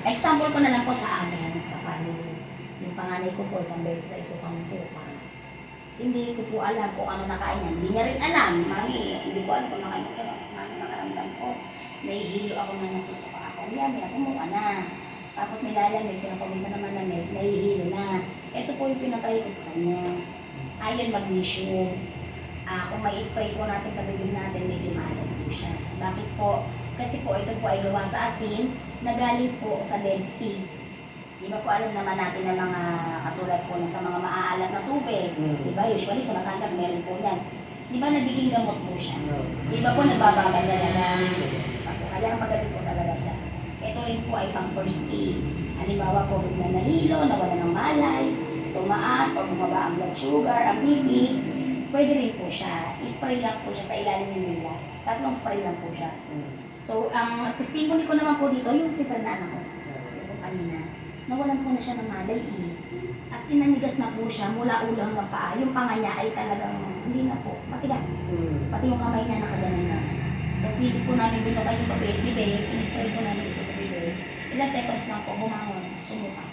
Example ko na lang po sa amin, sa family. Yung panganay ko po, isang beses ay suka ng suka. Hindi ko po alam kung ano nakain niya. Hindi niya rin alam. Mami, hindi ko alam kung nakain ko. Pero sa mga nakaramdam ko, nahihilo ako na nasusuka ako. Yan, sumuka na. Tapos nilalamig, pinapamisa naman lamig, nahihilo na. Ito po yung pinatry ko sa kanya. Iron magnesium. Kung may spray po natin sa bibig natin, medyo maalam po siya. Bakit po? Kasi po ito po ay gawa sa asin na galing po sa Dead Sea. Di ba po alam naman natin ng mga katulad po sa mga maaalat na tubig. Di ba? Usually sa Batangas meron po yan. Di ba nagiging gamot po siya? Di ba po nagbababay talaga? Kaya magaling po talaga siya. Ito rin po ay pang first aid. Halimbawa po na nahilo, nawala ng malay, tumaas o bumaba ang blood sugar, ang BP, pwede rin po siya. I-spray lang po siya sa ilalim ng nila. 3 spray lang po siya. So, ang testimony ko naman po dito, yung prefer na anak ko. Yung kanina. Nawalan po na siya ng malay eh. As in, nanigas na po siya mula ulo hanggang paa. Yung panga niya ay talagang hindi na po, matigas. Pati yung kamay niya nakaganan na. So, pili po namin dito kayo pa bibig, in-spray po namin dito sa bibig. Ilang seconds lang po, bumangon, sumuka.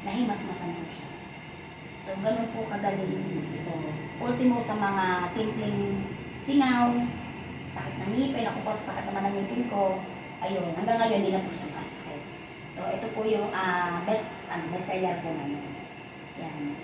Nahimas-masan po siya. So, ganun po kagaling ito. Ultimo sa mga simpleng singaw, sakit ng ngipin, ako po sa sakit naman ng ngipin ko. Ayun, hanggang ngayon hindi na po sumasakit. So, ito po yung best seller po namin. Yan.